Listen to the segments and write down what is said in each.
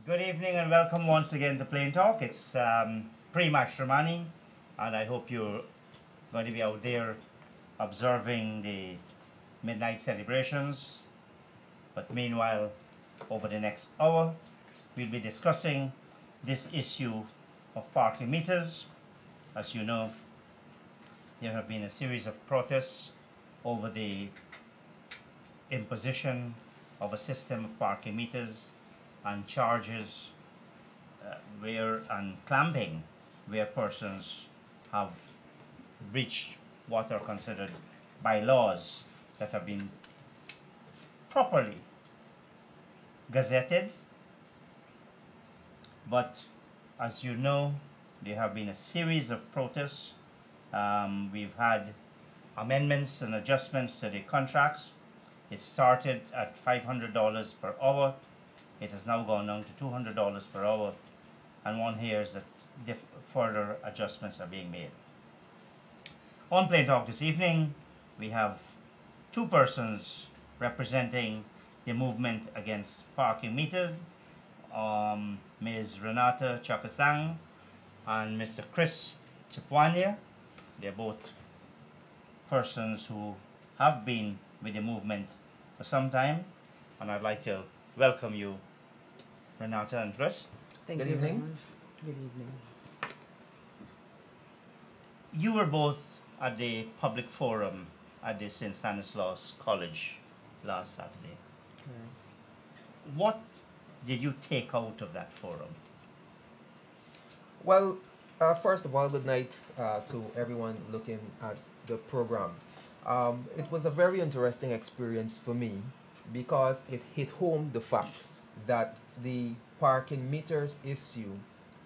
Good evening and welcome once again to Plain Talk. It's pre-match Romani, and I hope you're going to be out there observing the midnight celebrations. But meanwhile, over the next hour, we'll be discussing this issue of parking meters. As you know, there have been a series of protests over the imposition of a system of parking meters and charges and clamping where persons have breached what are considered by laws that have been properly gazetted. But as you know, there have been a series of protests. We've had amendments and adjustments to the contracts. It started at $500 per hour. It has now gone down to $200 per hour, and one hears that further adjustments are being made. On Plain Talk this evening, we have two persons representing the movement against parking meters, Ms. Renata Chapasang and Mr. Chris Chipwania. They're both persons who have been with the movement for some time, and I'd like to welcome you, Renata and Chris. Thank you. Good evening. Very much. Good evening. You were both at the public forum at the St. Stanislaus College last Saturday. Correct. What did you take out of that forum? Well, first of all, good night to everyone looking at the program. It was a very interesting experience for me because it hit home the fact that the parking meters issue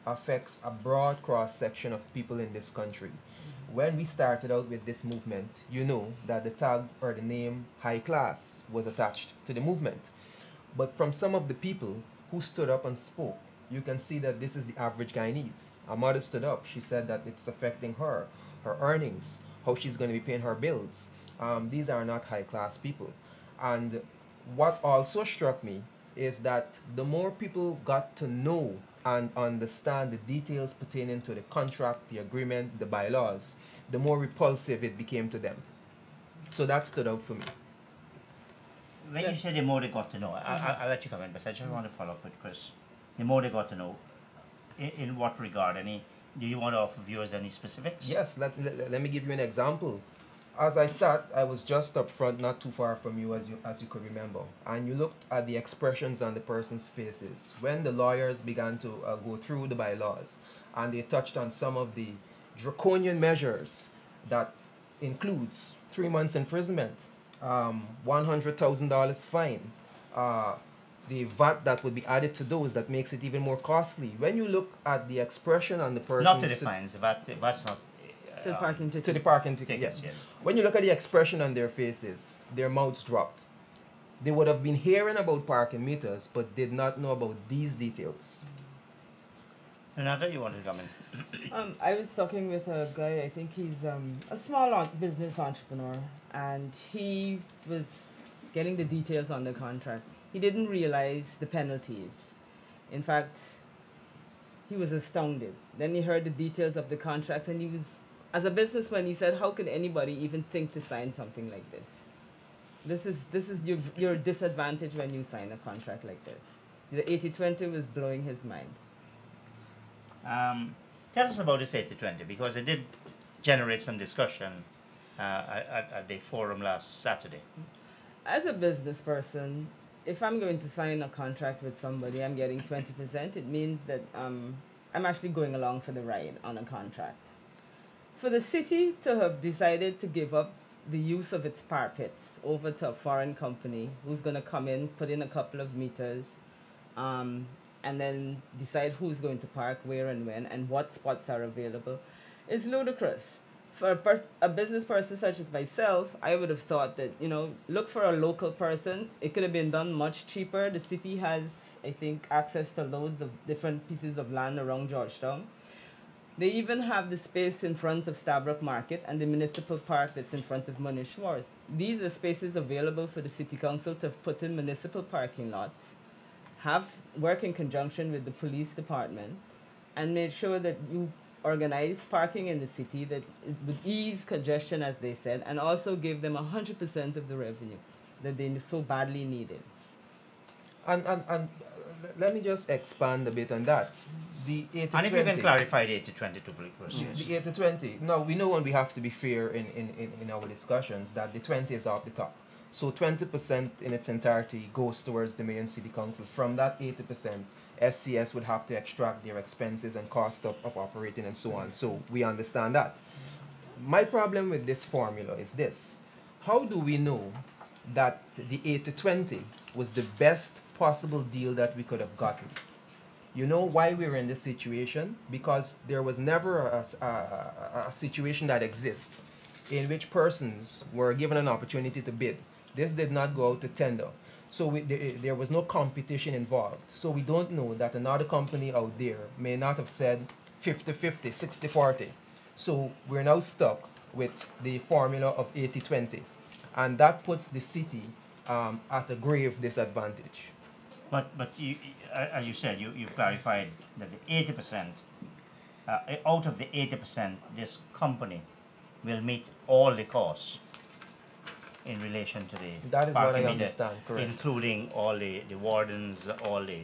affects a broad cross-section of people in this country. When we started out with this movement, you know that the tag or the name high class was attached to the movement. But from some of the people who stood up and spoke, you can see that this is the average Guyanese. A mother stood up. She said that it's affecting her earnings, how she's going to be paying her bills. These are not high class people. And what also struck me is that the more people got to know and understand the details pertaining to the contract, the agreement, the bylaws, the more repulsive it became to them. So that stood out for me. When you say the more they got to know, I'll let you come in, but I just want to follow up with Chris. The more they got to know, in what regard? Do you want to offer viewers any specifics? Yes, let me give you an example. As I sat, I was just up front, not too far from you, as you could remember, and you looked at the expressions on the person's faces when the lawyers began to go through the bylaws, and they touched on some of the draconian measures that includes 3 months imprisonment, $100,000 fine, the VAT that would be added to those that makes it even more costly. When you look at the expression on the person's Not to the fines, that's not. To the parking ticket. to the parking ticket, Tickets, yes. yes. When you look at the expression on their faces, their mouths dropped. They would have been hearing about parking meters, but did not know about these details. Renata, you wanted to come in? I was talking with a guy, I think he's a small business entrepreneur, and he was getting the details on the contract. He didn't realize the penalties. In fact, he was astounded. Then he heard the details of the contract, and he was, as a businessman, he said, how could anybody even think to sign something like this? This is your disadvantage when you sign a contract like this. The 80-20 was blowing his mind. Tell us about this 80-20, because it did generate some discussion at the forum last Saturday. As a business person, if I'm going to sign a contract with somebody, I'm getting 20%. It means that I'm actually going along for the ride on a contract. For the city to have decided to give up the use of its parapets over to a foreign company who's going to come in, put in a couple of meters, and then decide who's going to park where and when and what spots are available is ludicrous. For a business person such as myself, I would have thought that, look for a local person. It could have been done much cheaper. The city has, I think, access to loads of different pieces of land around Georgetown. They even have the space in front of Stabrook Market and the municipal park that's in front of Munish Wharves. These are spaces available for the city council to put in municipal parking lots, work in conjunction with the police department and made sure that you organize parking in the city, that it would ease congestion, as they said, and also give them 100% of the revenue that they so badly needed. And let me just expand a bit on that. The 80-20. And if you can clarify the 80-20 to proceed. The 80-20. Now, we know, and we have to be fair in our discussions, that the 20 is off the top. So 20% in its entirety goes towards the mayor and city council. From that 80%, SCS would have to extract their expenses and cost of operating and so on. So we understand that. My problem with this formula is this. How do we know that the 80-20 was the best possible deal that we could have gotten? You know why we're in this situation? Because there was never a situation that exists in which persons were given an opportunity to bid. This did not go out to tender. So there was no competition involved. So we don't know that another company out there may not have said 50-50, 60-40. So we're now stuck with the formula of 80-20. And that puts the city at a grave disadvantage. But you, as you said, you've clarified that the 80%, out of the 80%, this company will meet all the costs in relation to the that is what I parking meter, understand, correct. including all the wardens, all the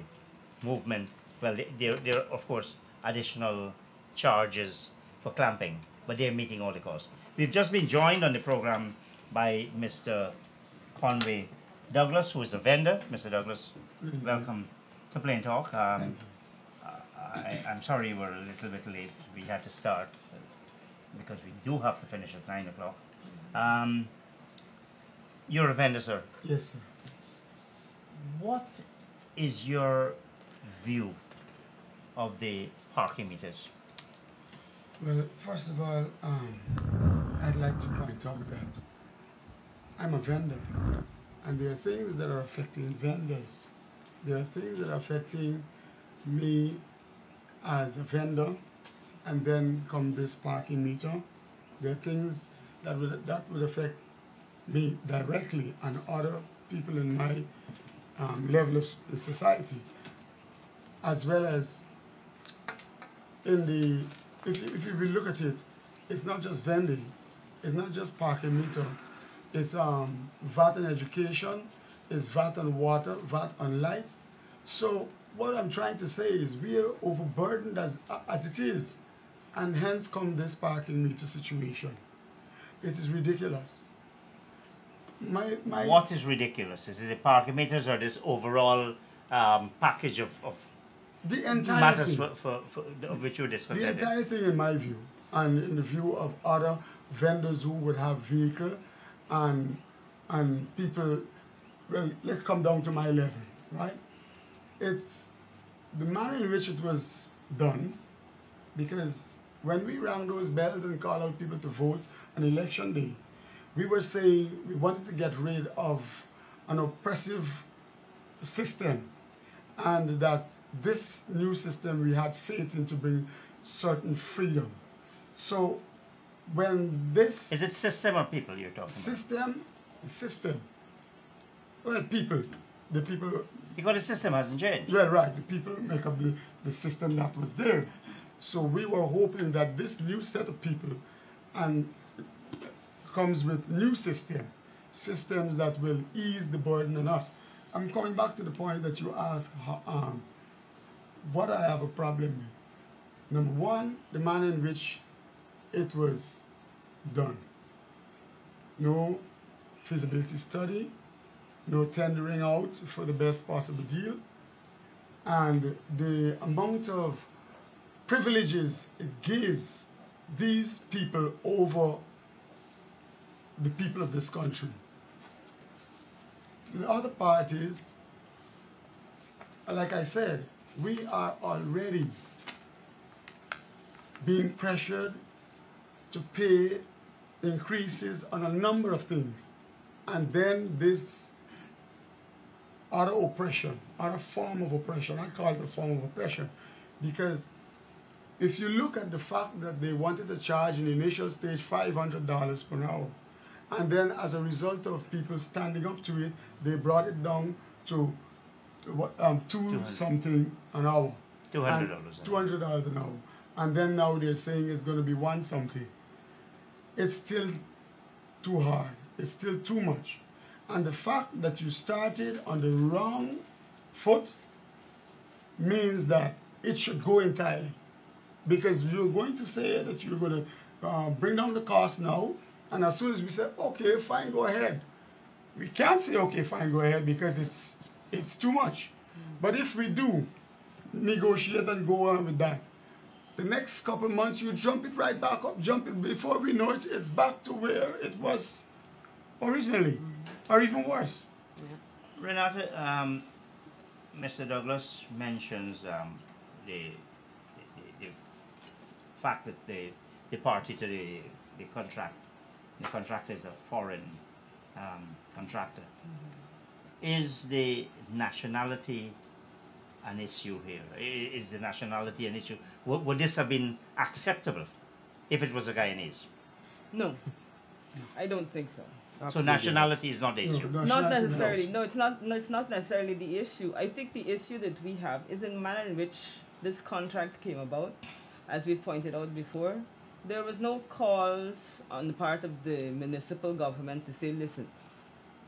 movement. Well, there are, of course, additional charges for clamping, but they're meeting all the costs. We've just been joined on the program by Mr. Conway Douglas, who is a vendor. Mr. Douglas, welcome to Plain Talk. I'm sorry we're a little bit late. We had to start because we do have to finish at 9 o'clock. You're a vendor, sir. Yes, sir. What is your view of the parking meters? Well, first of all, I'd like to point out that I'm a vendor, and there are things that are affecting vendors. There are things that are affecting me as a vendor, and then come this parking meter. There are things that would affect me directly and other people in my level of the society, as well as in the, if you will look at it, it's not just vending, it's not just parking meter, it's VAT on education, it's VAT on water, VAT on light. So what I'm trying to say is we are overburdened as it is, and hence come this parking meter situation. It is ridiculous. What is ridiculous? Is it the parking meters or this overall package of the entire matters thing, of which you're discussing? The entire thing, in my view, and in the view of other vendors who would have vehicle and people, well, let's come down to my level, right? It's the manner in which it was done, because when we rang those bells and called out people to vote on election day, we were saying we wanted to get rid of an oppressive system, and that this new system we had faith in to bring certain freedom. So when this... Is it system or people you're talking about? System. Well, people. The people... Because the system hasn't changed. Well, right. The people make up the system that was there. So we were hoping that this new set of people and comes with new systems that will ease the burden on us. I'm coming back to the point that you asked what I have a problem with. Number one, the manner in which it was done. No feasibility study, no tendering out for the best possible deal, and the amount of privileges it gives these people over the people of this country. The other part is, like I said, we are already being pressured to pay increases on a number of things. And then this other oppression, other form of oppression, I call it a form of oppression, because if you look at the fact that they wanted to charge in the initial stage $500 per hour, and then as a result of people standing up to it, they brought it down to two something an hour. $200. $200 an hour. And then now they're saying it's going to be one something. It's still too hard. It's still too much. And the fact that you started on the wrong foot means that it should go entirely. Because you're going to say that you're going to bring down the cost now, and as soon as we say, okay, fine, go ahead. We can't say, okay, fine, go ahead, because it's too much. But if we do negotiate and go on with that, the next couple months you jump it right back up, jump it, before we know it, it's back to where it was originally, or even worse. Renata, Mr. Douglas mentions the fact that the party to the contractor is a foreign contractor. Is the nationality an issue here? Is the nationality an issue? Would this have been acceptable if it was a Guyanese? No, I don't think so. So nationality is not the issue. Not necessarily. No, it's not. No, it's not necessarily the issue. I think the issue that we have is in the manner in which this contract came about. As we pointed out before, there was no calls on the part of the municipal government to say, listen,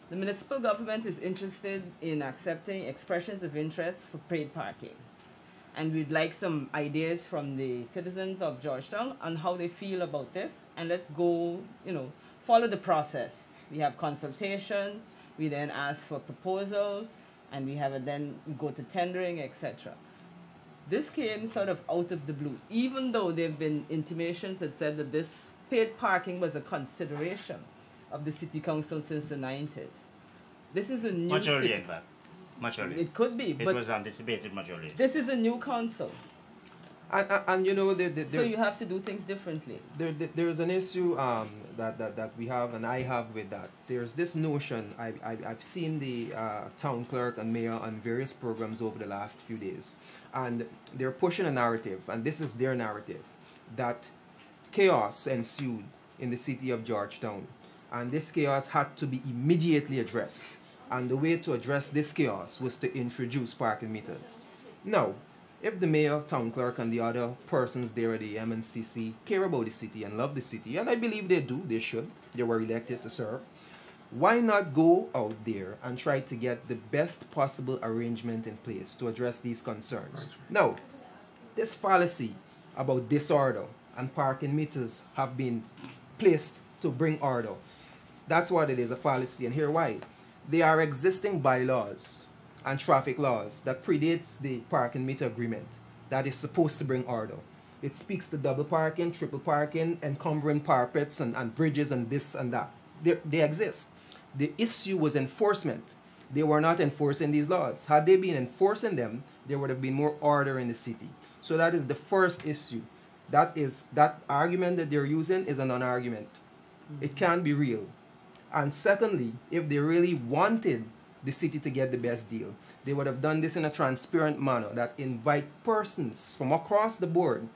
the municipal government is interested in accepting expressions of interest for paid parking. And we'd like some ideas from the citizens of Georgetown on how they feel about this. And let's go, follow the process. We have consultations, we then ask for proposals, and we go to tendering, etc. This came sort of out of the blue, even though there have been intimations that said that this paid parking was a consideration of the city council since the 90s. This is a new much earlier, in fact. Much earlier. It could be, it but was anticipated much earlier. This is a new council. And so you have to do things differently. There's an issue that we have and I have with that. There's this notion, I've seen the town clerk and mayor on various programs over the last few days, and they're pushing a narrative, and this is their narrative, that chaos ensued in the city of Georgetown, and this chaos had to be immediately addressed, and the way to address this chaos was to introduce parking meters. Now, if the mayor, town clerk, and the other persons there at the MNCC care about the city and love the city, and I believe they do, they should, they were elected to serve, why not go out there and try to get the best possible arrangement in place to address these concerns? Now, this fallacy about disorder and parking meters have been placed to bring order. That's what it is, a fallacy, and here why. There are existing bylaws and traffic laws that predates the parking meter agreement that is supposed to bring order. It speaks to double parking, triple parking, encumbering parapets and bridges and this and that. They exist. The issue was enforcement. They were not enforcing these laws. Had they been enforcing them, there would have been more order in the city. So that is the first issue. That argument that they're using is a non-argument. It can't be real. And secondly, if they really wanted the city to get the best deal, they would have done this in a transparent manner that invite persons from across the board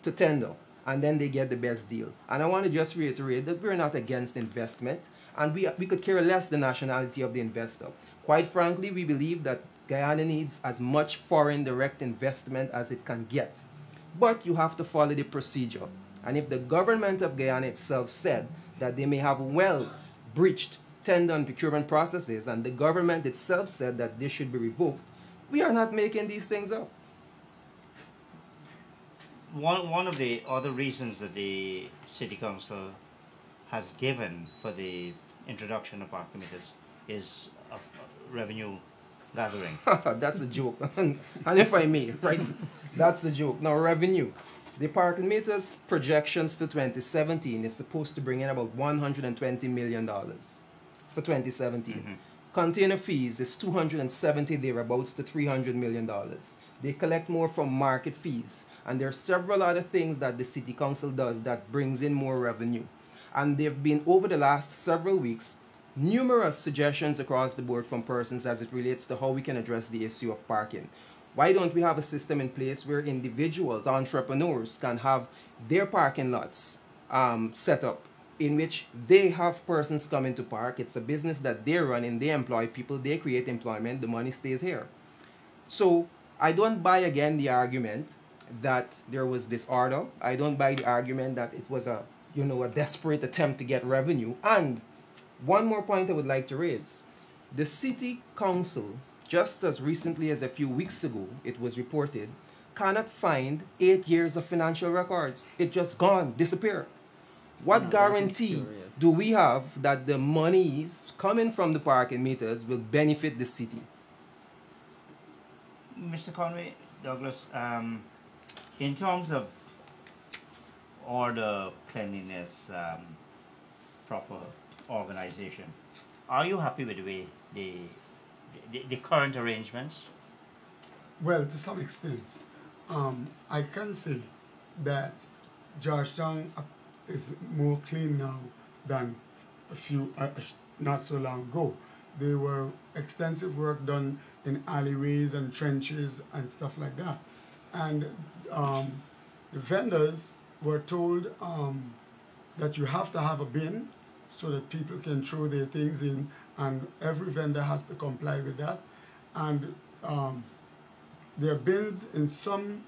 to tender, and then they get the best deal. And I want to just reiterate that we're not against investment, and we could care less the nationality of the investor. Quite frankly, we believe that Guyana needs as much foreign direct investment as it can get. But you have to follow the procedure. And if the government of Guyana itself said that they may have breached tender and procurement processes, and the government itself said that this should be revoked, we are not making these things up. One of the other reasons that the City Council has given for the introduction of parking meters is of revenue gathering. That's a joke. And if I may, right? That's a joke. Now, revenue. The parking meters projections for 2017 is supposed to bring in about $120 million. For 2017. Mm-hmm. Container fees is 270 thereabouts to $300 million. They collect more from market fees. And there are several other things that the City Council does that brings in more revenue. And there have been, over the last several weeks, numerous suggestions across the board from persons as it relates to how we can address the issue of parking. Why don't we have a system in place where individuals, entrepreneurs, can have their parking lots set up, in which they have persons coming to park? It's a business that they're running, they employ people, they create employment, the money stays here. So I don't buy again the argument that there was disorder. I don't buy the argument that it was a desperate attempt to get revenue. And one more point I would like to raise. The city council, just as recently as a few weeks ago, it was reported, cannot find 8 years of financial records. It just gone, disappear. What guarantee do we have that the monies coming from the parking meters will benefit the city? Mr. Conway, Douglas, in terms of order, cleanliness, proper organization, are you happy with the way the current arrangements? Well, to some extent, I can say that Georgetown is more clean now than not so long ago. There were extensive work done in alleyways and trenches and stuff like that. And the vendors were told that you have to have a bin so that people can throw their things in, and every vendor has to comply with that. And there are bins in some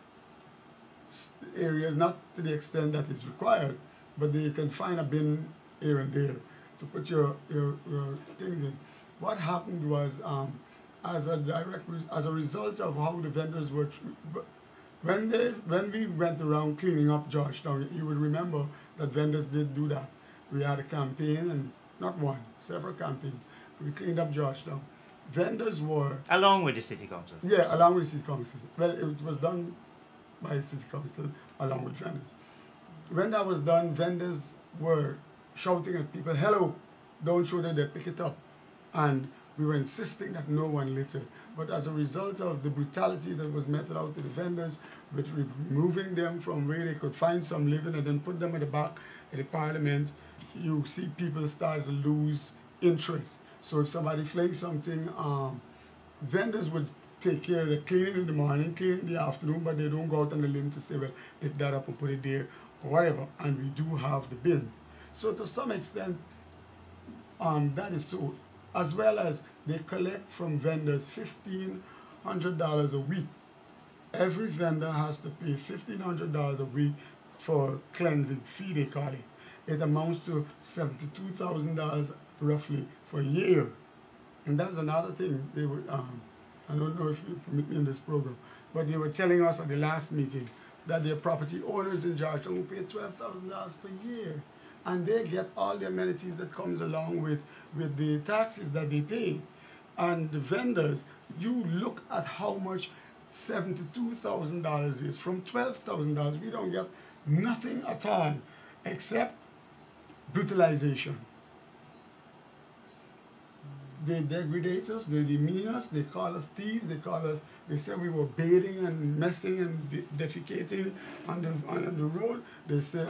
areas, not to the extent that is required, but you can find a bin here and there to put your things in. What happened was, as a result of how the vendors were, when we went around cleaning up Georgetown, you would remember that vendors did do that. We had a campaign, and not one, several campaigns. We cleaned up Georgetown. Vendors were... Along with the city council? Yeah, along with the city council. Well, it was done by the city council along with vendors. When that was done, vendors were shouting at people, hello, don't show that they pick it up. And we were insisting that no one littered. But as a result of the brutality that was meted out to the vendors, with removing them from where they could find some living and then put them at the back of the parliament, you see people start to lose interest. So if somebody flings something, vendors would take care of the cleaning in the morning, cleaning in the afternoon, but they don't go out on the limb to say, well, pick that up and put it there or whatever. And we do have the bins. So to some extent, that is so. As well as they collect from vendors $1,500 a week. Every vendor has to pay $1,500 a week for cleansing fee, they call it. It amounts to $72,000 roughly for a year. And that's another thing they would, I don't know if you permit me in this program, but they were telling us at the last meeting that their property owners in Georgetown will pay $12,000 per year. And they get all the amenities that comes along with the taxes that they pay. And the vendors, you look at how much $72,000 is. From $12,000, we don't get nothing at all except brutalization. They degrade us, they demean us, they call us thieves, they say we were bathing and messing and defecating on the road. They say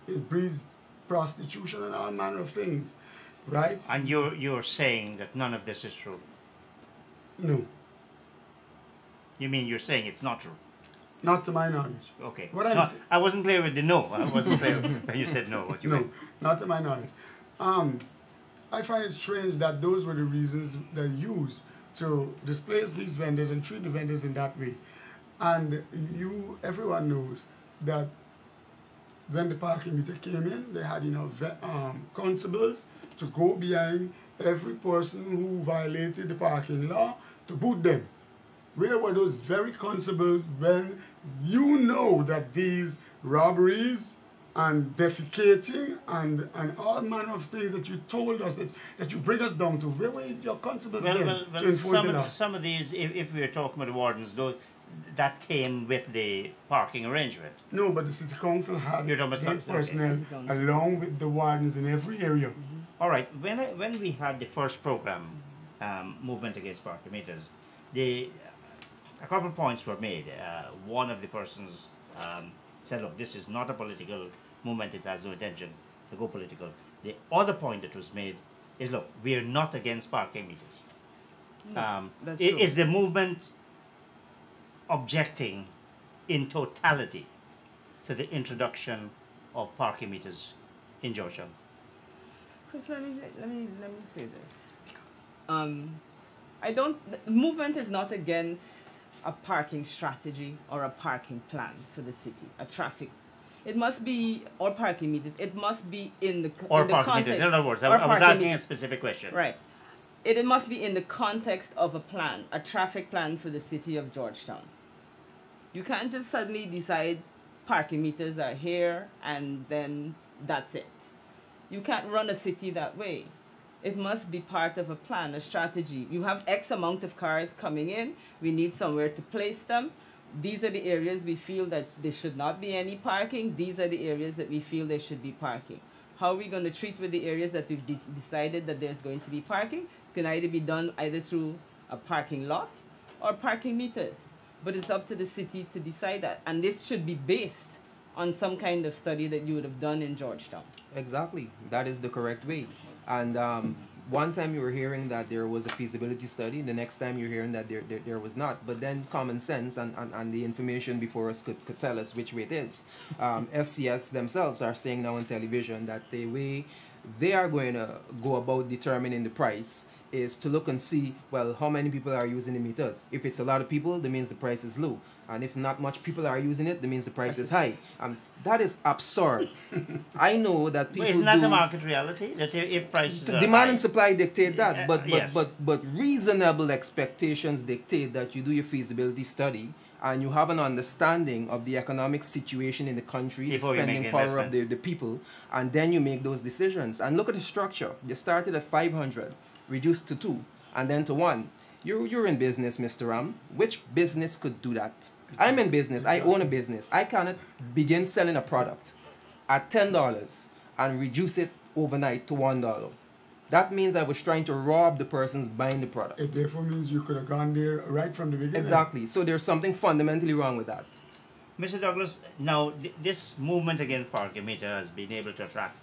it breeds prostitution and all manner of things, right? And you're saying that none of this is true? No. You mean you're saying it's not true? Not to my knowledge. Okay. What no, I wasn't clear with the no. I wasn't clear when you said no. What you meant? Not to my knowledge. I find it strange that those were the reasons they used to displace these vendors and treat the vendors in that way. And everyone knows that when the parking meter came in, they had enough constables to go behind every person who violated the parking law to boot them. Where were those very constables when you know that these robberies and defecating and all manner of things that you told us that you bring us down to? Where were your constables then to enforce the law? Some of these, if we were talking about the wardens, though, that came with the parking arrangement. No, but the city council had personnel along with the wardens in every area. Mm-hmm. All right. When we had the first program, Movement Against Parking Meters, a couple of points were made. One of the persons said, look, this is not a political movement. It has no intention to go political. The other point that was made is, look, we are not against parking meters. That's true. Is the movement objecting in totality to the introduction of parking meters in Georgetown? Chris, let me say this. The movement is not against a parking strategy or a parking plan for the city, a traffic. It must be, or parking meters, it must be in the, Or in the parking context. meters. In other words, I or was parking asking a meters. specific question. Right. It must be in the context of a plan, a traffic plan for the city of Georgetown. You can't just suddenly decide parking meters are here and then that's it. You can't run a city that way. It must be part of a plan, a strategy. You have X amount of cars coming in. We need somewhere to place them. These are the areas we feel that there should not be any parking. These are the areas that we feel there should be parking. How are we going to treat with the areas that we've decided that there's going to be parking? It can either be done either through a parking lot or parking meters. But it's up to the city to decide that. And this should be based on some kind of study that you would have done in Georgetown. Exactly. That is the correct way. And one time you were hearing that there was a feasibility study, the next time you're hearing that there was not. But then common sense and the information before us could tell us which way it is. SCS themselves are saying now on television that the way they are going to go about determining the price is to look and see, well, how many people are using the meters. If it's a lot of people, that means the price is low. And if not much people are using it, that means the price is high. That is absurd. I know that people But isn't that the market reality? That if prices are demand high, and supply dictate that, but yes. but reasonable expectations dictate that you do your feasibility study and you have an understanding of the economic situation in the country, Before the you make spending the power of investment. the people, and then you make those decisions. And look at the structure. You started at 500, reduced to 2, and then to 1. You're in business, Mr. Ram. Which business could do that? I'm in business. I own a business. I cannot begin selling a product at $10 and reduce it overnight to $1. That means I was trying to rob the persons buying the product. It therefore means you could have gone there right from the beginning. Exactly. So there's something fundamentally wrong with that. Mr. Douglas, now this movement against parking meter has been able to attract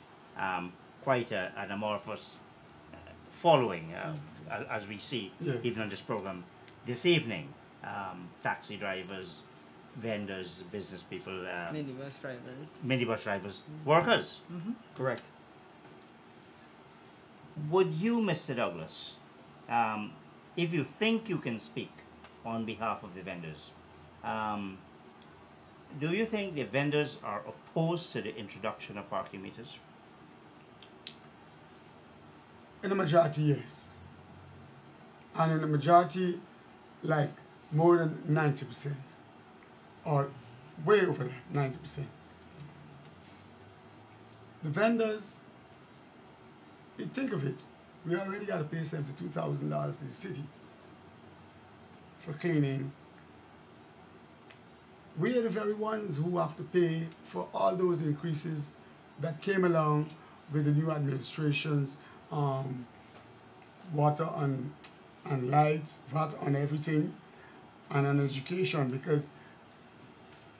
quite an amorphous following, as we see, Yes. even on this program this evening. Taxi drivers, vendors, business people, Minibus drivers. minibus drivers, workers. Correct. Would you, Mr. Douglas, if you think you can speak on behalf of the vendors, do you think the vendors are opposed to the introduction of parking meters? In the majority, yes. And in the majority, like more than 90%. Or way over that, 90%. The vendors, you think of it, we already got to pay $72,000 to the city for cleaning. We are the very ones who have to pay for all those increases that came along with the new administration's water and lights, VAT on everything, and on education, because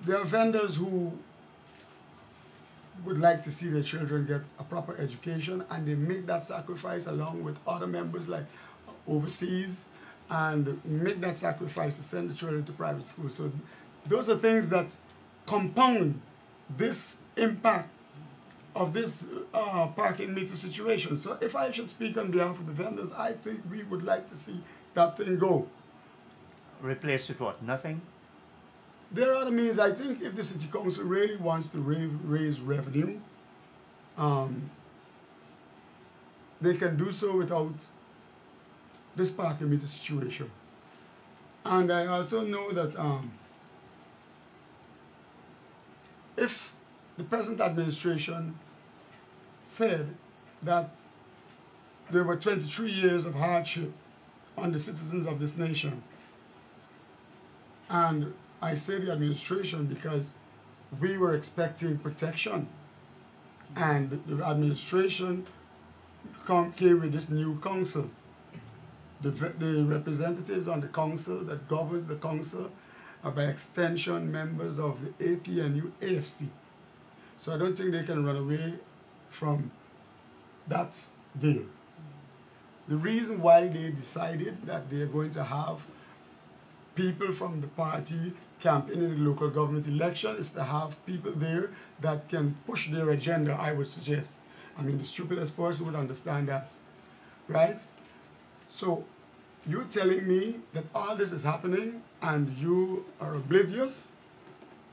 there are vendors who would like to see their children get a proper education, and they make that sacrifice along with other members like overseas, and make that sacrifice to send the children to private school. So those are things that compound this impact of this parking meter situation. So if I should speak on behalf of the vendors, I think we would like to see that thing go. Replaced with what? Nothing? There are other means. I think if the city council really wants to raise revenue, they can do so without this parking meter situation. And I also know that if the present administration said that there were 23 years of hardship on the citizens of this nation, and I say the administration because we were expecting protection, and the administration came with this new council. The representatives on the council that governs the council are by extension members of the APNU AFC. So I don't think they can run away from that deal. The reason why they decided that they are going to have people from the party campaigning in the local government election is to have people there that can push their agenda, I would suggest. I mean, the stupidest person would understand that, right? So You telling me that all this is happening and you are oblivious?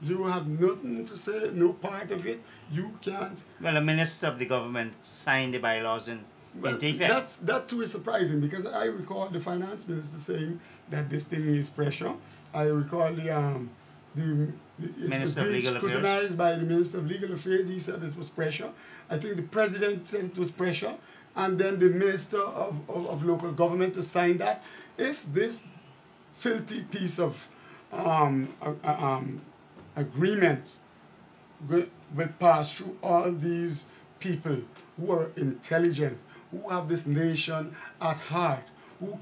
You have nothing to say, no part of it. You can't. Well, a minister of the government signed the bylaws in effect. That too is surprising, because I recall the finance minister saying that this thing is pressure. I recall it Minister was of being Legal Affairs. scrutinized by the Minister of Legal Affairs. He said it was pressure. I think the president said it was pressure, and then the Minister of Local Government to sign that. If this filthy piece of agreement will pass through all these people who are intelligent, who have this nation at heart, who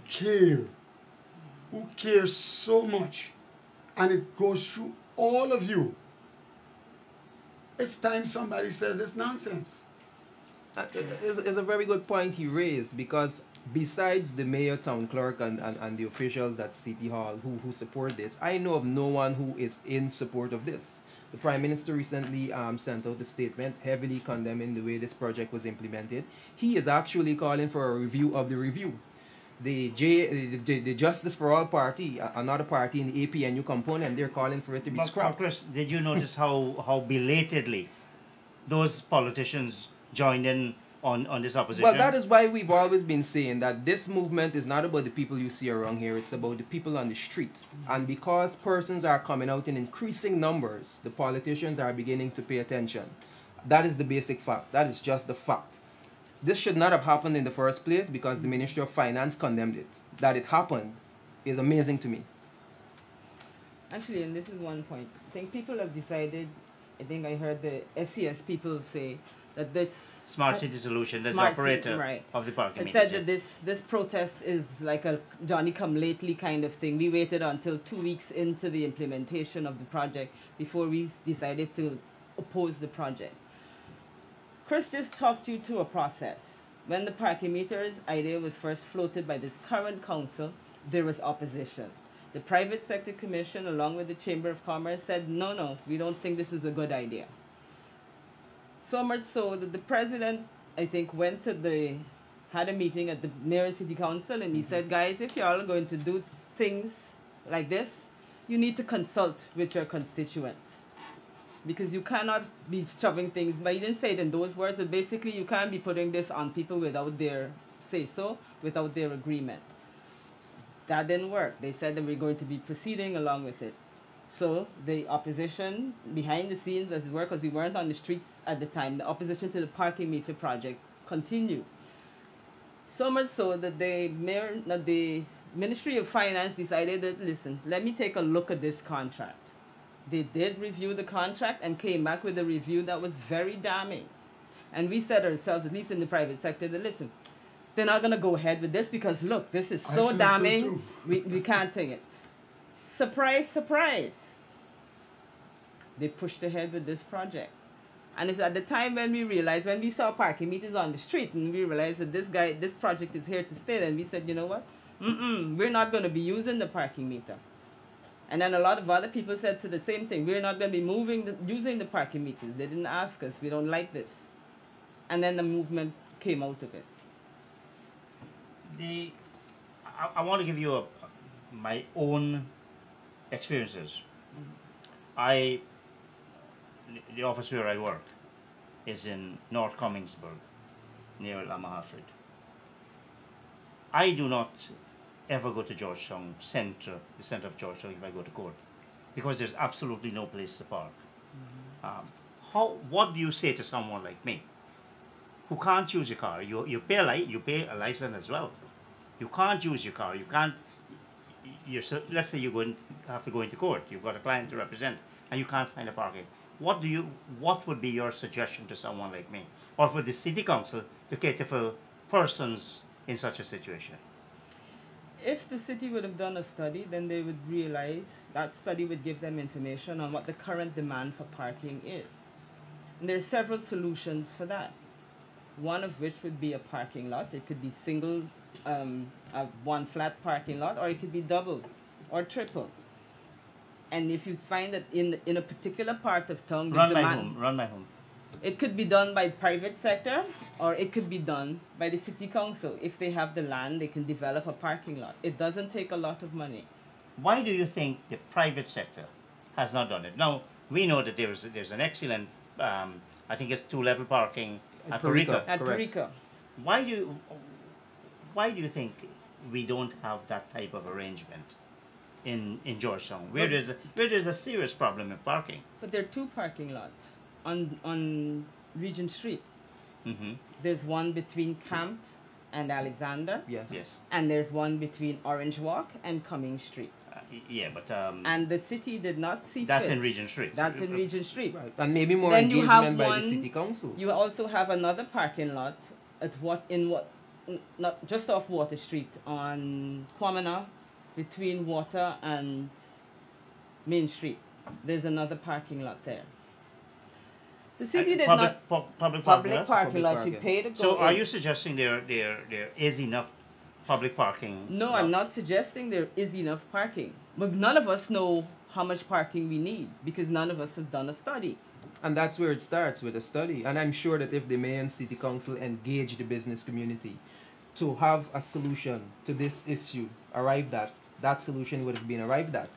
care so much, and it goes through all of you, it's time somebody says it's nonsense. It's a very good point he raised, because besides the mayor, town clerk, and the officials at City Hall who support this, I know of no one who is in support of this. The Prime Minister recently sent out a statement heavily condemning the way this project was implemented. He is actually calling for a review of the review. The Justice for All party, another party in the APNU component, they're calling for it to be scrapped. Chris, did you notice how belatedly those politicians joined in on this opposition? Well, that is why we've always been saying that this movement is not about the people you see around here, it's about the people on the street. And because persons are coming out in increasing numbers, the politicians are beginning to pay attention. That is the basic fact. That is just the fact. This should not have happened in the first place, because the Ministry of Finance condemned it. That it happened is amazing to me. Actually, and this is one point. I think people have decided, I think I heard the SCS people say that this Smart City Solution, that's the Smart operator City, right, of the parking I meters. said that this protest is like a Johnny-come-lately kind of thing. We waited until 2 weeks into the implementation of the project before we decided to oppose the project. Chris just talked you to a process. When the parking meters idea was first floated by this current council, there was opposition. The private sector commission, along with the Chamber of Commerce, said, no, we don't think this is a good idea. So much so that the president, I think, had a meeting at the mayor and city council, and he said, guys, if you're all going to do things like this, you need to consult with your constituents. Because you cannot be shoving things, but he didn't say it in those words, but basically you can't be putting this on people without their say-so, without their agreement. That didn't work. They said that we're going to be proceeding along with it. So the opposition behind the scenes, as it were, because we weren't on the streets at the time, the opposition to the parking meter project continued. So much so that the Ministry of Finance decided that, listen, let me take a look at this contract. They did review the contract and came back with a review that was very damning. And we said ourselves, at least in the private sector, that listen, they're not going to go ahead with this because, look, this is so damning, we can't take it. Surprise, surprise. They pushed ahead with this project. And it's at the time when we saw parking meters on the street and we realized that this project is here to stay, and we said, you know what? We're not going to be using the parking meter. And then a lot of other people said to the same thing. We're not going to be using the parking meters. They didn't ask us. We don't like this. And then the movement came out of it. I want to give you my own experiences. The office where I work is in North Commingsburg, near Lamaha Street. I do not ever go to Georgetown Center, the center of Georgetown, if I go to court, because there's absolutely no place to park. What do you say to someone like me who can't use your car? You pay a license as well. You can't use your car. You can't. Let's say you have to go into court. You've got a client to represent, and you can't find a parking. What would be your suggestion to someone like me, or for the city council to cater for persons in such a situation? If the city would have done a study, then they would realize that study would give them information on what the current demand for parking is. And there are several solutions for that. One of which would be a parking lot. It could be single, one flat parking lot, or it could be double or triple. And if you find that in a particular part of town, Run my home. It could be done by private sector, or it could be done by the city council. If they have the land, they can develop a parking lot. It doesn't take a lot of money. Why do you think the private sector has not done it? Now, we know that there's an excellent, I think it's two-level parking at Parika. At Correct. Parika. Why do you think we don't have that type of arrangement in Georgetown, where there's a serious problem in parking? But there are two parking lots on Regent Street. Mm-hmm. There's one between Camp and Alexander, Yes. Yes. and there's one between Orange Walk and Cumming Street. Yeah, but And the city did not see that's fit. in Regent Street. That's in Regent Street. Right. And maybe more Then you have engagement by one- the city council. You also have another parking lot at not just off Water Street on Kwamina, between Water and Main Street. There's another parking lot there. The city did public, not public public lots? parking Public lots. You parking. pay to go. So are in. you suggesting there is enough public parking? No, I'm not suggesting there is enough parking. But none of us know how much parking we need because none of us have done a study. And that's where it starts, with a study. And I'm sure that if the mayor and city council engage the business community to have a solution to this issue arrived at, that solution would have been arrived at.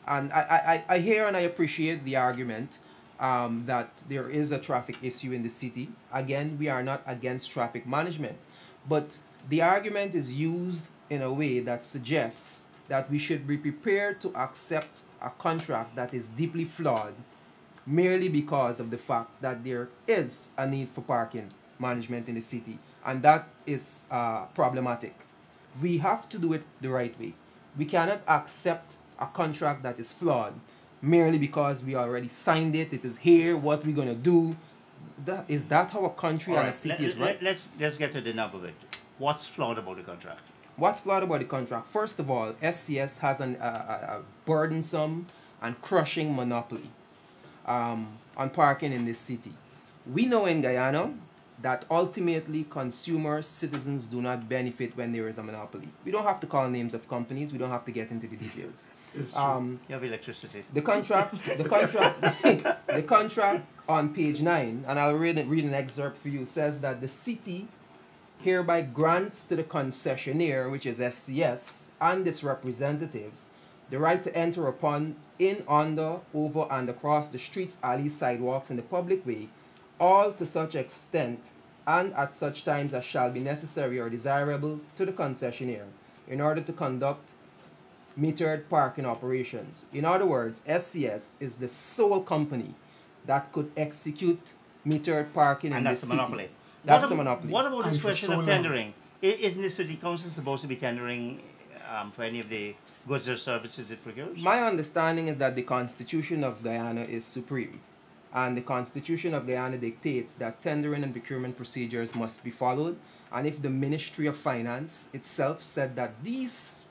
And I hear and I appreciate the argument that there is a traffic issue in the city. Again, we are not against traffic management. But the argument is used in a way that suggests that we should be prepared to accept a contract that is deeply flawed merely because of the fact that there is a need for parking management in the city. And that is problematic. We have to do it the right way. We cannot accept a contract that is flawed merely because we already signed it. It is here, what we're going to do. Is that how a country All and a right, city is run? let's get to the nub of it. What's flawed about the contract? What's flawed about the contract? First of all, SCS has a burdensome and crushing monopoly on parking in this city. We know in Guyana that ultimately consumers, citizens do not benefit when there is a monopoly. We don't have to call names of companies. We don't have to get into the details. It's true. You have electricity. The contract on page 9, and I'll read an excerpt for you, says that the city hereby grants to the concessionaire, which is SCS, and its representatives, the right to enter upon, in, under, over, and across the streets, alleys, sidewalks, in the public way, all to such extent and at such times as shall be necessary or desirable to the concessionaire in order to conduct metered parking operations. In other words, SCS is the sole company that could execute metered parking in And this that's the city. monopoly. That's the monopoly. What about this And for question so of long. tendering? Isn't the city council supposed to be tendering for any of the goods or services it procures? My understanding is that the Constitution of Guyana is supreme. And the Constitution of Guyana dictates that tendering and procurement procedures must be followed. And if the Ministry of Finance itself said that these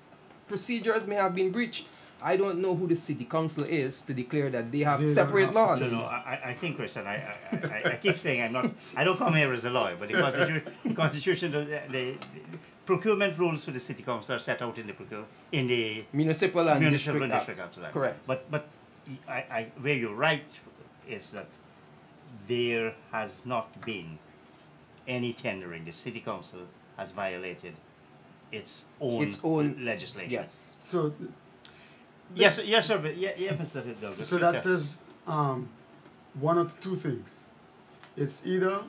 procedures may have been breached, I don't know who the city council is to declare that they have They don't separate have to laws. No, I think, Chris, and I keep saying I don't come here as a lawyer, but the Constitution, the procurement rules for the city council are set out in the Municipal and municipal district, and district Act. Act. Correct. But where you're right is that there has not been any tendering. The city council has violated its own legislation. Yes. So, Yes, sir. But Mr. Douglas. so that says one of two things. It's either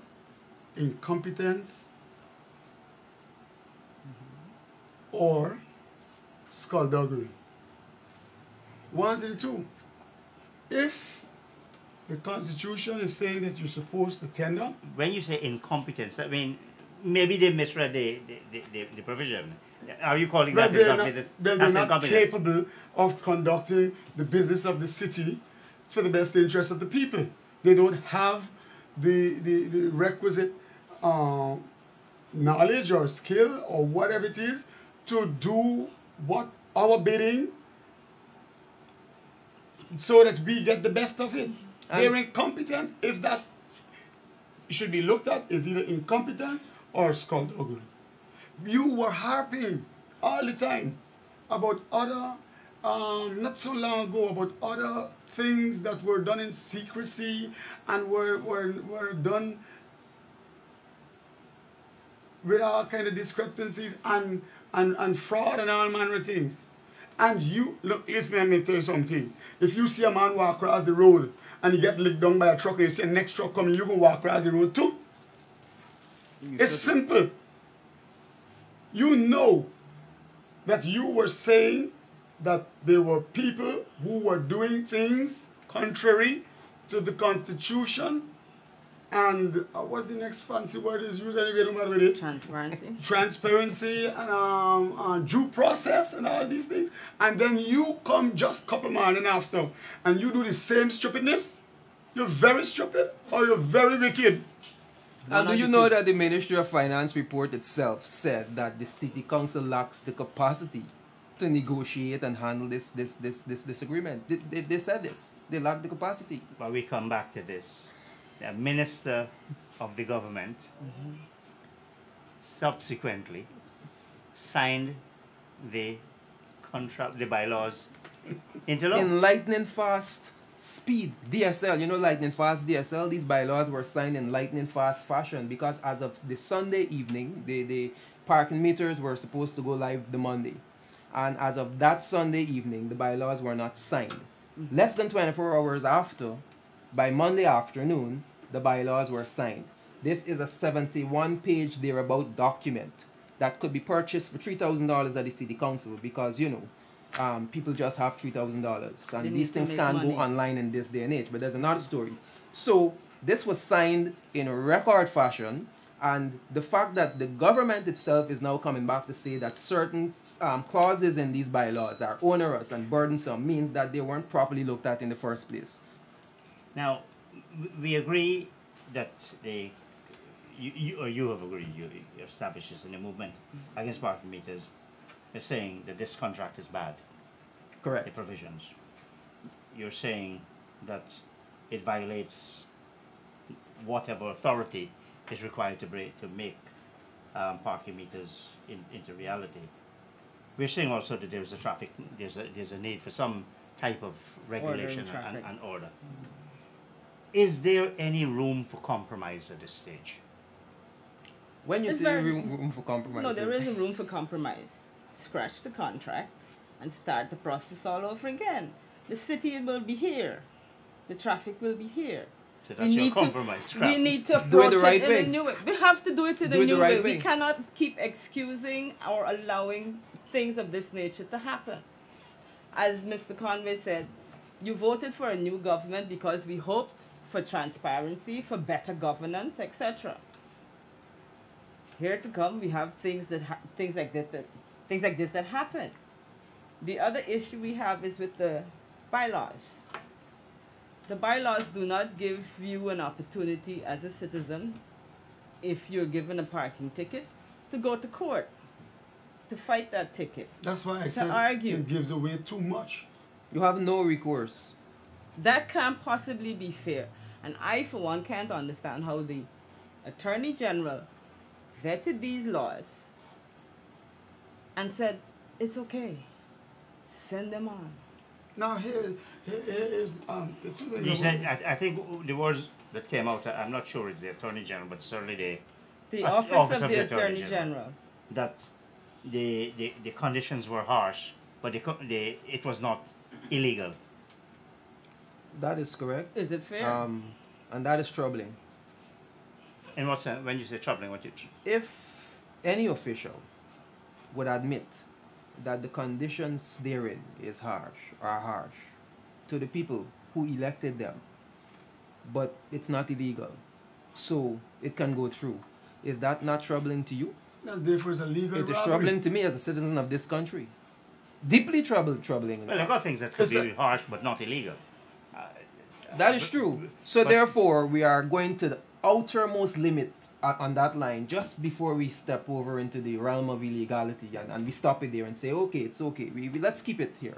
incompetence or skullduggery. One of the two. If the Constitution is saying that you're supposed to tender, When you say incompetence, I mean maybe they misread the provision. Are you calling but that they're not, incompetence? they're That's not incompetent. capable of conducting the business of the city for the best interest of the people. They don't have the requisite knowledge or skill or whatever it is to do what our bidding so that we get the best of it. They're incompetent. If that should be looked at as either incompetence or skullduggery. You were harping all the time about other, not so long ago, about other things that were done in secrecy and were done with all kind of discrepancies and fraud and all manner of things. And you, look, listen, let me tell you something. If you see a man walk across the road and he get licked down by a truck and you see a next truck coming, you can walk across the road too. It's simple. You know that you were saying that there were people who were doing things contrary to the Constitution and what's the next fancy word is used anyway, no matter with it? Transparency. Transparency and due process and all these things. And then you come just a couple morning after and you do the same stupidness. You're very stupid or you're very wicked. And do you know that the Ministry of Finance report itself said that the City Council lacks the capacity to negotiate and handle this disagreement? They said this. They lack the capacity. But we come back to this. The minister of the government subsequently signed the contract, the bylaws into law. In lightning fast speed. DSL, you know, lightning fast DSL, these bylaws were signed in lightning fast fashion because as of the Sunday evening, the parking meters were supposed to go live the Monday. And as of that Sunday evening, the bylaws were not signed. Less than 24 hours after, by Monday afternoon, the bylaws were signed. This is a 71-page thereabout document that could be purchased for $3,000 at the City Council because, you know, people just have $3,000. And these things can't go online in this day and age. But there's another story. So this was signed in record fashion. And the fact that the government itself is now coming back to say that certain clauses in these bylaws are onerous and burdensome means that they weren't properly looked at in the first place. Now, we agree that you have agreed, you established this in the movement against parking meters, is saying that this contract is bad. Correct. The provisions. You're saying that it violates whatever authority is required to make parking meters into reality. We're saying also that there's a need for some type of regulation and order. Is there any room for compromise at this stage? When you say room for compromise? No, there isn't room for compromise. Scratch the contract and start the process all over again. The city will be here. The traffic will be here. So that's your compromise. We need to approach it in a new way. We have to do it in a new way. We cannot keep excusing or allowing things of this nature to happen. As Mr. Conway said, you voted for a new government because we hoped for transparency, for better governance, etc. Here to come, we have things like this that happen. The other issue we have is with the bylaws. The bylaws do not give you an opportunity as a citizen, if you're given a parking ticket, to go to court, to fight that ticket. That's why I said argue. It gives away too much. You have no recourse. That can't possibly be fair. And I, for one, can't understand how the Attorney General vetted these laws and said, it's okay, send them on. Now here is the two things. He said, I think the words that came out, I'm not sure it's the Attorney General, but certainly the office of the Attorney General. That the conditions were harsh, but it was not illegal. That is correct. Is it fair? And that is troubling. In what sense? When you say troubling, what you... If any official would admit that the conditions therein are harsh to the people who elected them, but it's not illegal, so it can go through, is that not troubling to you? No, therefore it's a legal It is troubling to me as a citizen of this country. Deeply troubling. Well, there are things that could be harsh but not illegal. That is true. So therefore, we are going to the outermost limit on that line just before we step over into the realm of illegality, and we stop it there and say, okay, it's okay. Let's keep it here.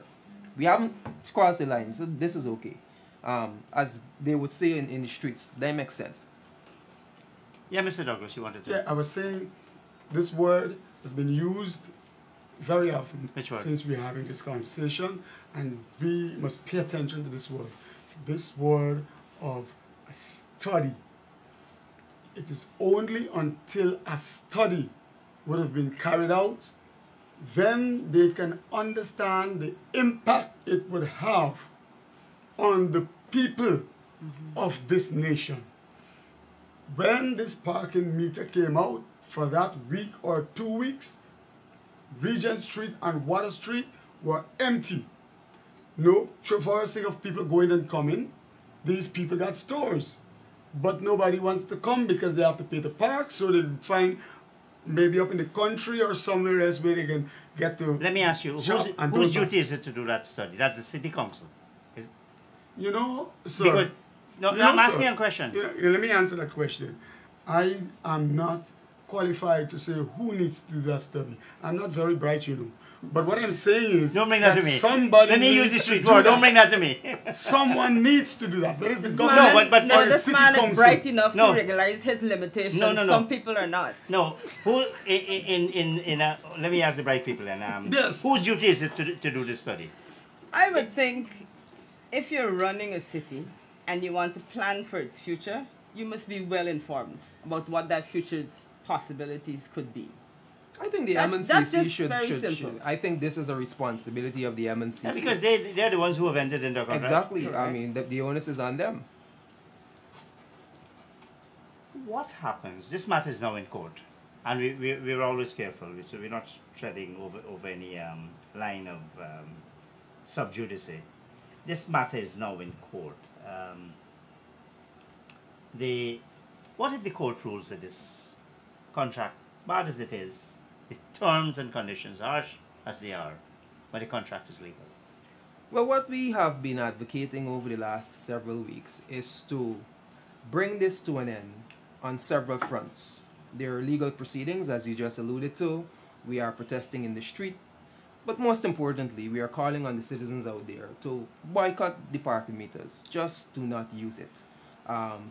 We haven't crossed the line, so this is okay. As they would say in the streets, that makes sense. Yeah, Mr. Douglas, you wanted to... Yeah, I was saying this word has been used very often Which word? since we're having this conversation, and we must pay attention to this word. this word of a study. It is only until a study would have been carried out, then they can understand the impact it would have on the people of this nation. When this parking meter came out for that week or 2 weeks, Regent Street and Water Street were empty. No traversing of people going and coming. These people got stores. But nobody wants to come because they have to pay to park, so they find maybe up in the country or somewhere else where they can get to. Let me ask you, whose duty is it to do that study? That's the city council. You know, sir. Because, no, I'm asking a question. Let me answer that question. I am not qualified to say who needs to do that study. I'm not very bright, you know. But what I'm saying is, don't bring that to me. Somebody Let me use the street word. Don't bring that to me. Someone needs to do that. There is the government. No, but this man is bright enough to realize his limitations. No. Some people are not. No. Who let me ask the bright people then. Yes. Whose duty is it to do this study? I would think if you're running a city and you want to plan for its future, you must be well informed about what that future's possibilities could be. I think the MNCC should. I think this is a responsibility of the MNCC. Yeah, because they're the ones who have entered into a contract. Exactly. Correct. I mean, the onus is on them. What happens? This matter is now in court, and we're always careful, so we're not treading over any line of sub judice. This matter is now in court. What if the court rules that this contract, bad as it is, the terms and conditions, harsh as they are, but the contract is legal? Well, what we have been advocating over the last several weeks is to bring this to an end on several fronts. There are legal proceedings, as you just alluded to. We are protesting in the street. But most importantly, we are calling on the citizens out there to boycott the parking meters. Just do not use it.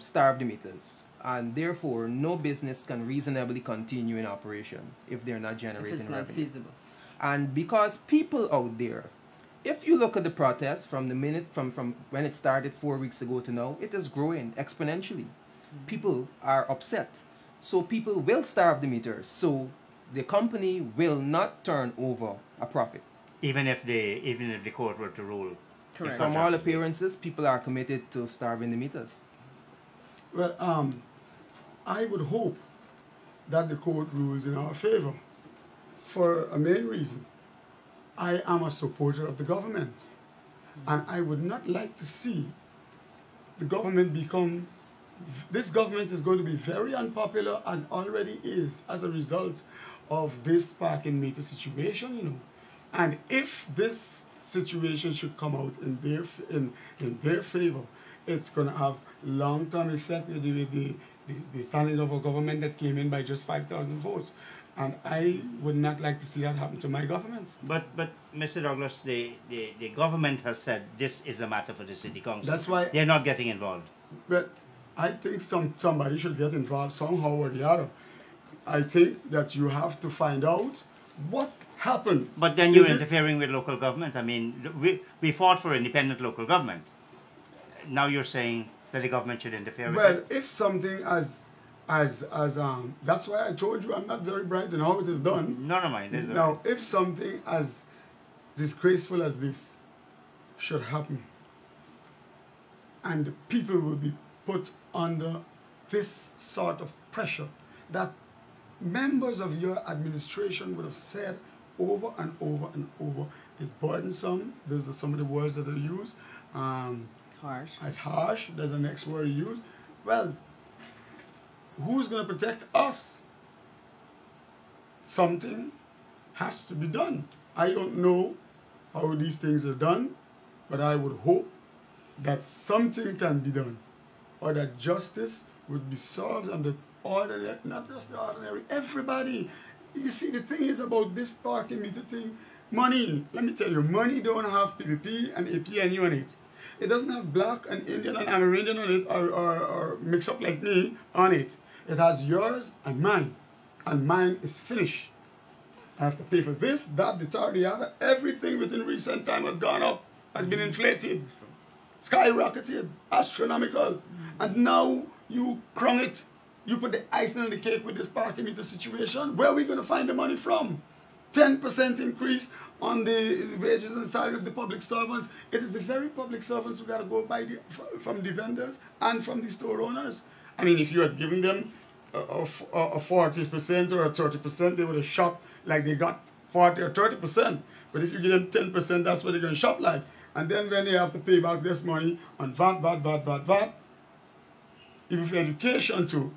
Starve the meters. And therefore, no business can reasonably continue in operation if they're not generating revenue. If it's not feasible. And because people out there, if you look at the protest from the minute from when it started 4 weeks ago to now, it is growing exponentially. People are upset. So people will starve the meters. So the company will not turn over a profit. Even if the court were to rule. Correct. From all appearances, people are committed to starving the meters. Well, I would hope that the court rules in our favor for a main reason. I am a supporter of the government, and I would not like to see the government become. This government is going to be very unpopular and already is as a result of this parking meter situation, you know. And if this situation should come out in their favor, it's going to have long-term effect with the standing of a government that came in by just 5,000 votes. And I would not like to see that happen to my government. But Mr. Douglas, the government has said this is a matter for the city council. That's why they're not getting involved. But I think somebody should get involved somehow or the other. I think that you have to find out what happened. But then you're interfering with local government. I mean, we fought for independent local government. Now you're saying that the government should interfere with it? Well, if something as that's why I told you I'm not very bright in how it is done. No, mind. Now, if something as disgraceful as this should happen, and people will be put under this sort of pressure that members of your administration would have said over and over and over, it's burdensome. Those are some of the words that are used. Harsh. As harsh. There's the next word used. Well, who's going to protect us? Something has to be done. I don't know how these things are done, but I would hope that something can be done, or that justice would be served on the ordinary, not just the ordinary, everybody. You see, the thing is about this parking meter thing, money. Let me tell you, money don't have PPP and APNU on it. It doesn't have black and Indian and Amerindian on it, or mix up like me on it. It has yours and mine is finished. I have to pay for this, that, the third, the other. Everything within recent time has gone up, has been inflated. skyrocketed, astronomical. And now you crunk it. You put the icing on the cake with this parking meter situation. Where are we going to find the money from? 10% increase on the wages and salary of the public servants. It is the very public servants who got to go buy from the vendors and from the store owners. I mean, if you had given them a 40% or a 30%, they would have shopped like they got 40 or 30%. But if you give them 10%, that's what they're going to shop like. And then when they have to pay back this money on VAT, even for education too.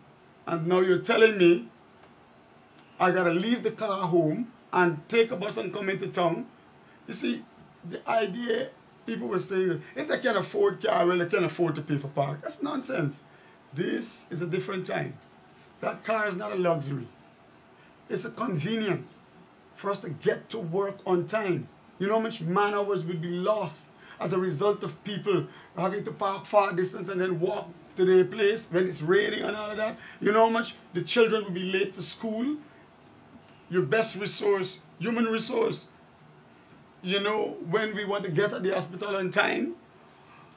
And now you're telling me I got to leave the car home and take a bus and come into town. You see, the idea, people were saying, if they can afford car, well, they can afford to pay for park. That's nonsense. This is a different time. That car is not a luxury. It's a convenience for us to get to work on time. You know how much man hours would be lost as a result of people having to park far distance and then walk to their place when it's raining and all of that. You know how much the children will be late for school. Your best resource, human resource. You know, when we want to get at the hospital on time,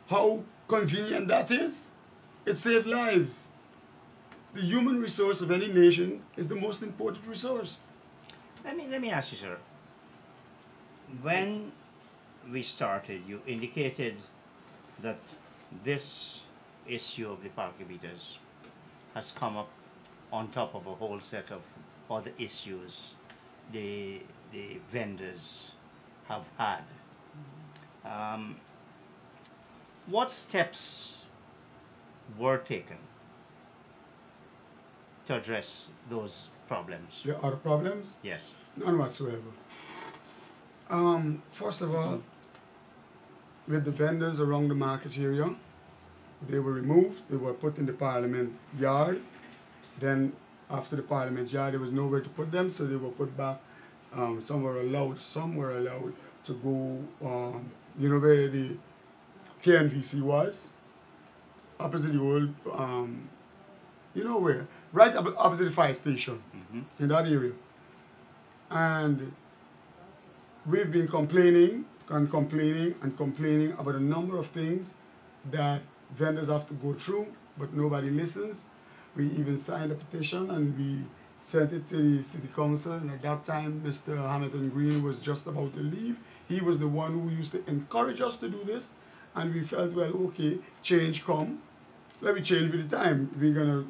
how convenient that is. It saves lives. The human resource of any nation is the most important resource. Let me ask you, sir. When we started, you indicated that this issue of the parking meters has come up on top of a whole set of other issues the vendors have had. What steps were taken to address those problems? There are problems? Yes. None whatsoever. First of all, with the vendors around the market area, they were removed, they were put in the Parliament yard. Then after the Parliament yard, there was nowhere to put them, so they were put back. Some were allowed to go, you know where the KNVC was? Opposite the old, you know where? Right opposite the fire station, in that area. And we've been complaining about a number of things that vendors have to go through, but nobody listens. We even signed a petition and we sent it to the city council, and at that time Mr. Hamilton Green was just about to leave. He was the one who used to encourage us to do this, and we felt, well, okay, change come. Let me change with the time. We're gonna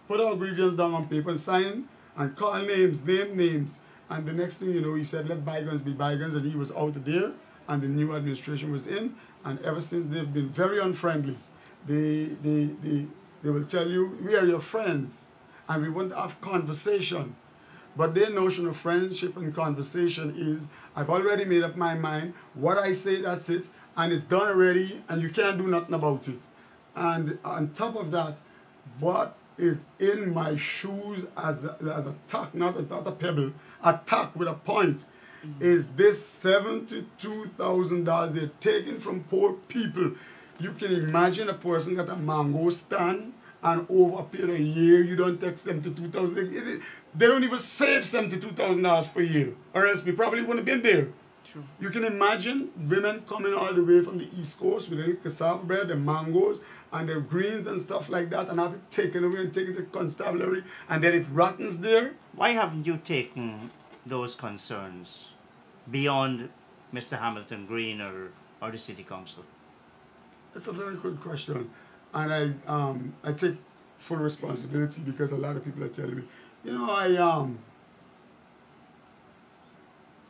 put our grievance down on paper, sign, and call names, name names. And the next thing you know, he said, let bygones be bygones, and he was out there, and the new administration was in, and ever since they've been very unfriendly. They will tell you, we are your friends, and we want to have conversation. But their notion of friendship and conversation is, I've already made up my mind, what I say, that's it, and it's done already, and you can't do nothing about it. And on top of that, what is in my shoes as a tack, not a pebble, a tack with a point, is this $72,000 they're taking from poor people. You can imagine a person got a mango stand, and over a period of a year, you don't take $72,000. They don't even save $72,000 per year, or else we probably wouldn't have been there. True. You can imagine women coming all the way from the East Coast with the cassava bread, the mangoes, and the greens and stuff like that, and have it taken away and taken to the constabulary, and then it rottens there. Why haven't you taken those concerns beyond Mr. Hamilton Green or the City Council? That's a very good question, and I take full responsibility because a lot of people are telling me, you know,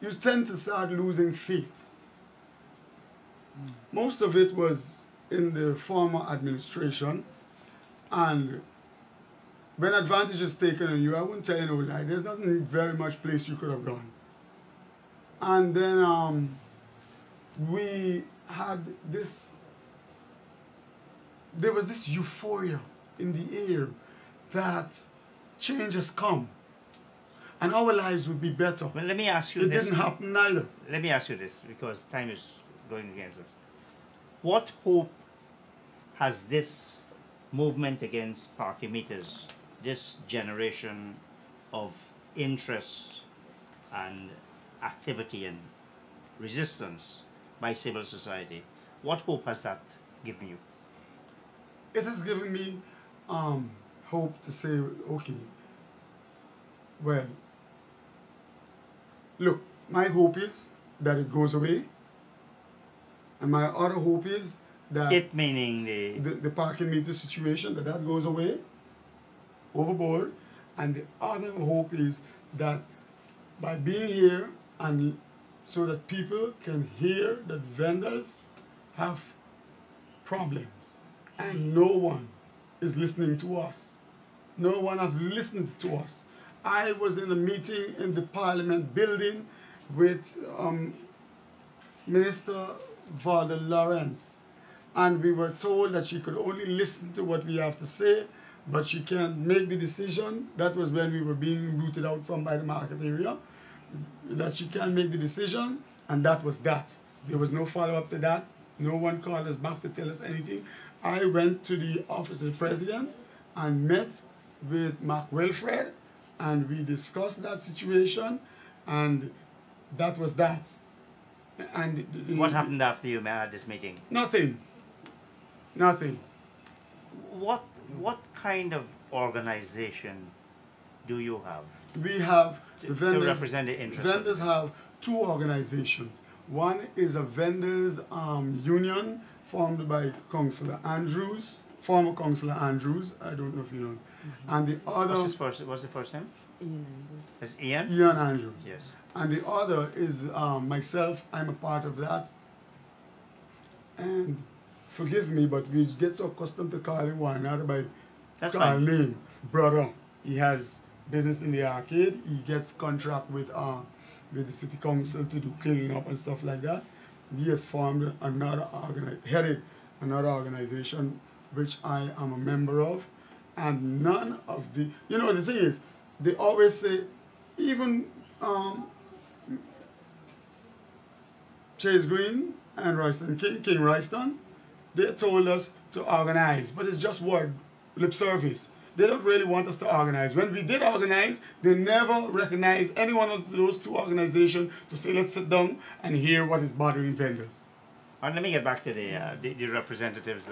you tend to start losing faith. Most of it was in the former administration, and when advantage is taken on you, I wouldn't tell you no lie, there's not very much place you could have gone. And then we had this, there was this euphoria in the air that change has come and our lives would be better. Well, let me ask you it this. It didn't happen neither. Let me ask you this, because time is going against us. What hope has this movement against parking meters, this generation of interest and activity and resistance by civil society, What hope has that given you? It has given me hope to say, okay, well, look, my hope is that it goes away, and my other hope is that It meaning the parking meter situation, that goes away, overboard, and the other hope is that by being here and so that people can hear that vendors have problems and no one is listening to us. No one have listened to us. I was in a meeting in the Parliament building with Minister Valda Lawrence, and we were told that she could only listen to what we have to say, but she can't make the decision. That was when we were being rooted out from by the market area, that she can't make the decision, and that was that. There was no follow-up to that. No one called us back to tell us anything. I went to the office of the president and met with Mark Wilfred, and we discussed that situation, and that was that. And what happened after you had this meeting? Nothing. Nothing. What kind of organization do you have? We have to vendors, represent the interests. Vendors have two organizations. One is a vendors union formed by Councillor Andrews, former Councillor Andrews. I don't know if you know. Mm-hmm. And the other. What's the first name? Ian. Is Ian? Ian Andrews. Yes. And the other is myself. I'm a part of that. And forgive me, but we get so accustomed to calling one another by That's name. Brother, he has business in the arcade. He gets contract with the city council to do cleaning up and stuff like that. He has formed headed another organization which I am a member of, and none of the, the thing is, they always say, even Chase Green and Royston King Royston, they told us to organize, but it's just word, lip service. They don't really want us to organize. When we did organize, they never recognized any one of those two organizations to say, let's sit down and hear what is bothering vendors. And let me get back to the representatives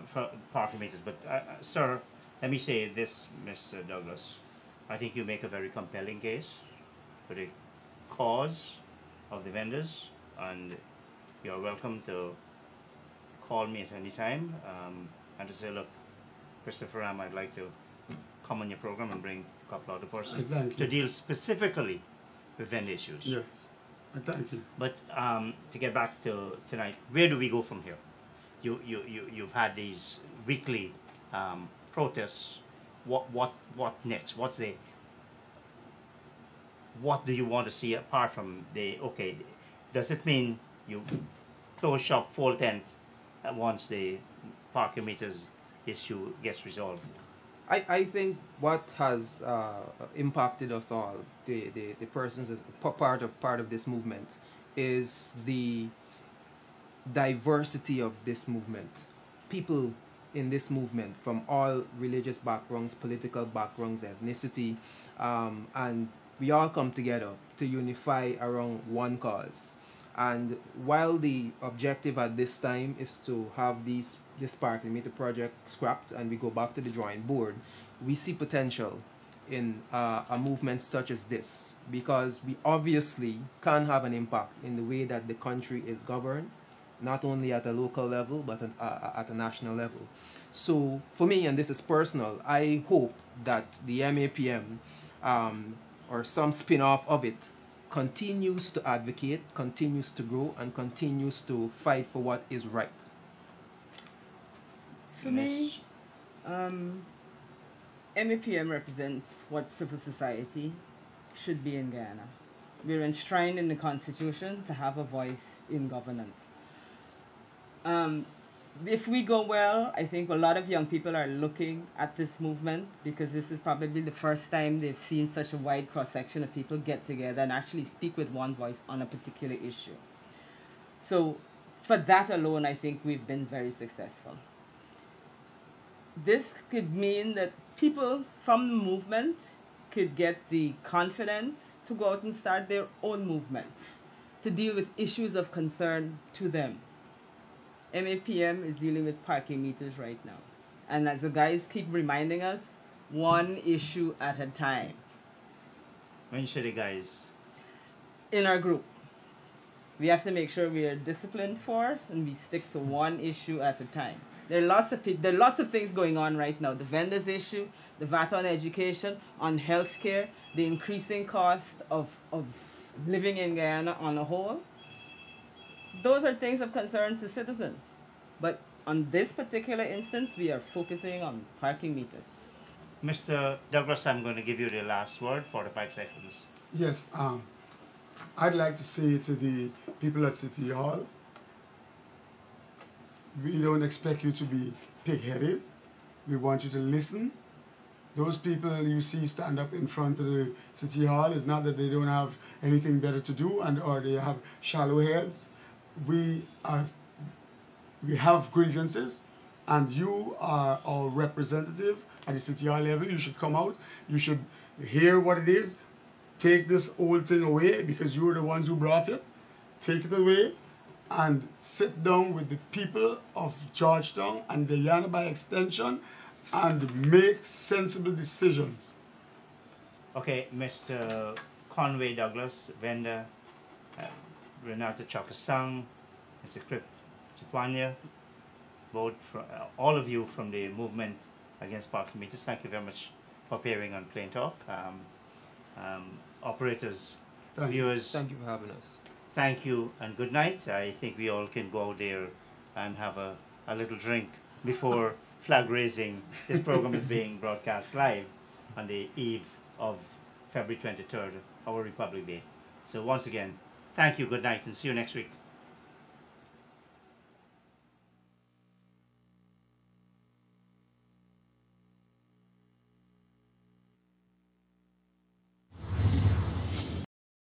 for parking meters. But, sir, let me say this, Mr. Douglas. I think you make a very compelling case for the cause of the vendors, and you're welcome to call me at any time and to say, look, Christopher I'd like to come on your program and bring a couple other persons to deal specifically with vendor issues. Yes, thank you. But to get back to tonight, where do we go from here? You've had these weekly protests. What next? What do you want to see apart from does it mean you close shop, full tent once the parking meters issue gets resolved? I think what has impacted us all, the persons as part of this movement, is the diversity of this movement. People in this movement from all religious backgrounds, political backgrounds, ethnicity, and we all come together to unify around one cause. And while the objective at this time is to have this parking meter project scrapped and we go back to the drawing board, we see potential in a movement such as this, because we obviously can have an impact in the way that the country is governed, not only at a local level but at a national level. So for me, and this is personal, I hope that the MAPM or some spin-off of it continues to advocate, continues to grow, and continues to fight for what is right. For me, MAPM represents what civil society should be in Guyana. We're enshrined in the Constitution to have a voice in governance. If we go well, I think a lot of young people are looking at this movement because this is probably the first time they've seen such a wide cross-section of people get together and actually speak with one voice on a particular issue. So for that alone, I think we've been very successful. This could mean that people from the movement could get the confidence to go out and start their own movements to deal with issues of concern to them. MAPM is dealing with parking meters right now. And as the guys keep reminding us, one issue at a time. When you say the guys, In our group, we have to make sure we are a disciplined force and we stick to one issue at a time. There are lots of things going on right now. The vendors issue, the VAT on education, on healthcare, the increasing cost of living in Guyana on a whole. Those are things of concern to citizens. But on this particular instance, we are focusing on parking meters. Mr. Douglas, I'm going to give you the last word, 45 seconds. Yes, I'd like to say to the people at City Hall, we don't expect you to be pig-headed. We want you to listen. Those people you see stand up in front of the City Hall is not that they don't have anything better to do or they have shallow heads. We have grievances, and you are our representative at the City Hall level. You should come out. You should hear what it is. Take this old thing away because you're the ones who brought it. Take it away and sit down with the people of Georgetown and Guyana by extension and make sensible decisions. Okay, Mr. Conway Douglas, vendor, Renata Chokasang, Mr. Krip Chipwanya, both all of you from the movement against parking meters, thank you very much for appearing on Plain Talk. Operators, viewers, Thank you for having us. thank you and good night. I think we all can go out there and have a little drink before flag raising. This program is being broadcast live on the eve of February 23rd, our Republic Day. So once again, thank you, good night, and see you next week.